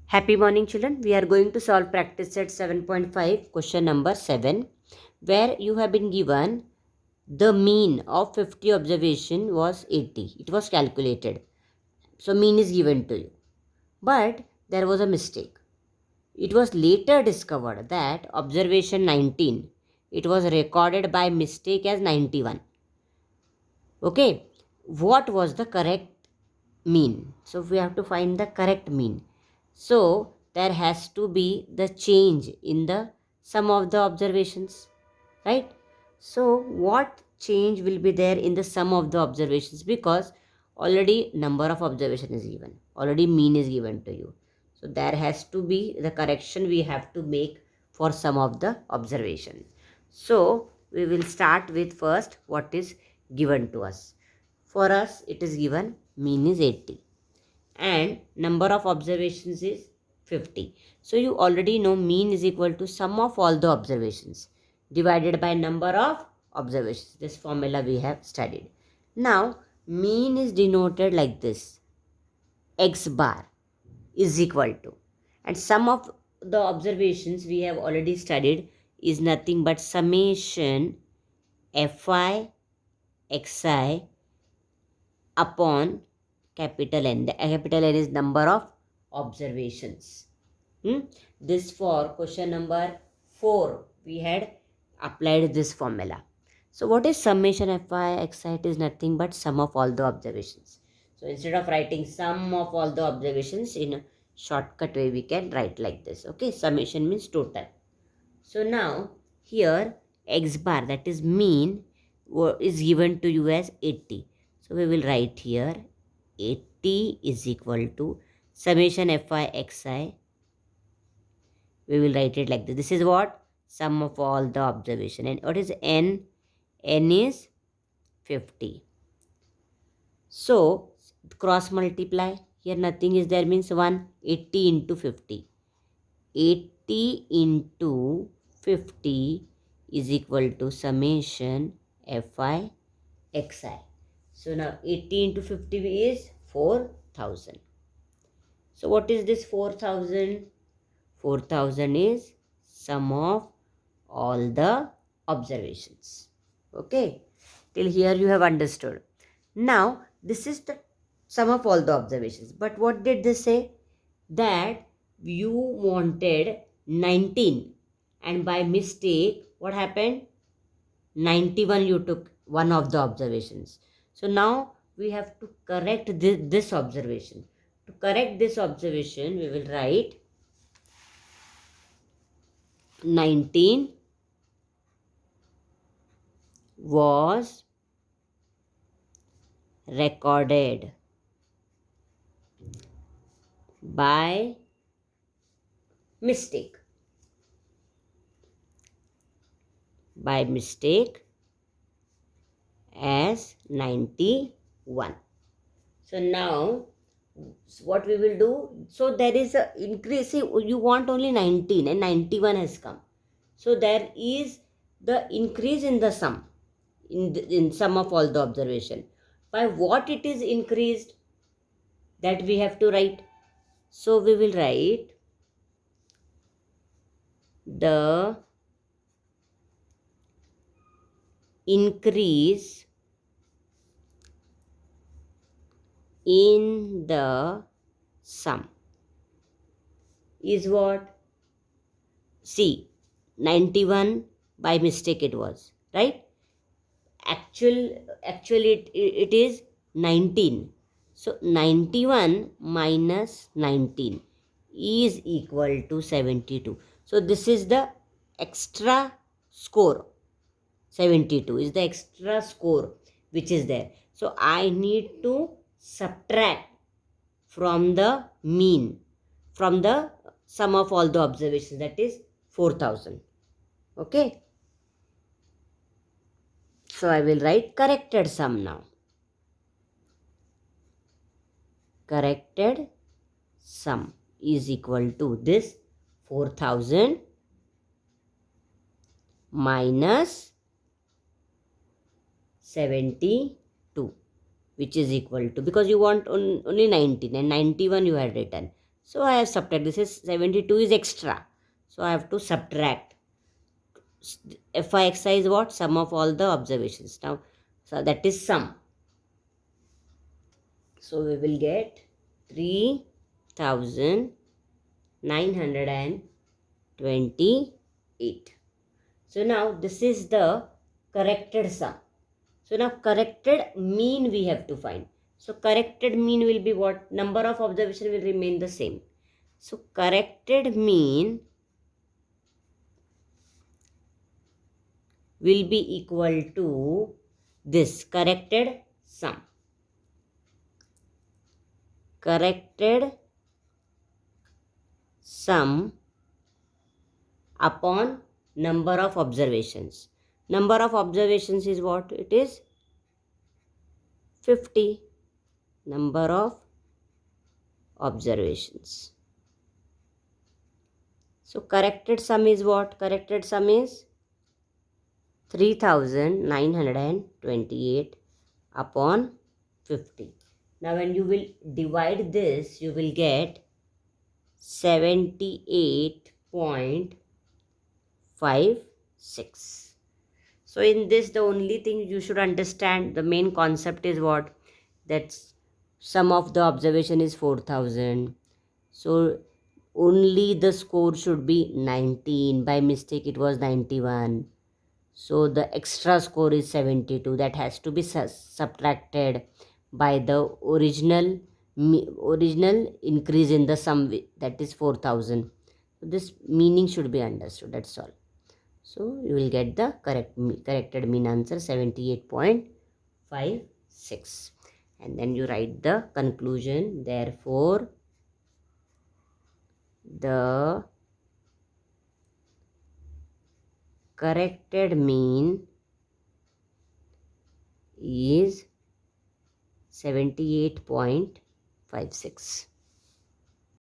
Happy morning, children. We are going to solve practice set 7.5, question number 7, where you have been given the mean of 50 observation was 80. It was calculated. So, mean is given to you. But there was a mistake. It was later discovered that observation 19, it was recorded by mistake as 91. Okay. What was the correct mean? So, we have to find the correct mean. So, there has to be the change in the sum of the observations, right? So, what change will be there in the sum of the observations? Because already number of observation is given, already mean is given to you. So, there has to be the correction we have to make for sum of the observation. So, we will start with first what is given to us. For us, it is given mean is 80 and number of observations is 50. So you already know mean is equal to sum of all the observations divided by number of observations. This formula we have studied. Now mean is denoted like this. X bar is equal to, and sum of the observations we have already studied is nothing but summation fi xi upon capital N. The capital N is number of observations. This for question number 4 we had applied this formula. So what is summation fi xi? It is nothing but sum of all the observations. So instead of writing sum of all the observations in a shortcut way, we can write like this. Okay, summation means total. So now here x bar, that is mean, is given to you as 80. So we will write here 80 is equal to summation fi xi. We will write it like this. This is what? Sum of all the observation. And what is n? N is 50. So cross multiply. Here nothing is there, means 1. 80 into 50. 80 into 50 is equal to summation fi xi. So now 80 into 50 is 4000. So what is this 4000? 4000 is sum of all the observations. Okay, till here you have understood. Now this is the sum of all the observations. But what did they say? That you wanted 19 and by mistake what happened? 91 you took one of the observations. So now we have to correct this observation. To correct this observation, we will write 19 was recorded by mistake. By mistake as 91. So now what we will do? So there is a increase. See, you want only 19 and 91 has come. So there is the increase in the sum, in sum of all the observation. By what it is increased, that we have to write. So we will write the increase in the sum is what? See, 91 by mistake it was, right? Actually it is 19. So 91 minus 19 is equal to 72. So this is the extra score. 72 is the extra score which is there. So I need to subtract from the mean, from the sum of all the observations, that is 4000. Okay. So I will write corrected sum now. Corrected sum is equal to this 4000 minus 72, which is equal to, because you want only 19 and 91 you had written. So I have subtracted. This is 72 is extra. So I have to subtract. Fi is what? Sum of all the observations. Now, so that is sum. So we will get 3,928. So now this is the corrected sum. So now corrected mean we have to find. So corrected mean will be what? Number of observation will remain the same. So corrected mean will be equal to this corrected sum. Corrected sum upon number of observations. Number of observations is what? It is 50. Number of observations. So corrected sum is what? Corrected sum is 3,928 upon 50. Now when you will divide this, you will get 78.56. So in this, the only thing you should understand, the main concept is what? That sum of the observation is 4,000. So only the score should be 19. By mistake it was 91. So the extra score is 72. That has to be subtracted by the original increase in the sum, that is 4,000. So this meaning should be understood. That's all. So you will get the corrected mean answer 78.56. And then you write the conclusion. Therefore, the corrected mean is 78.56.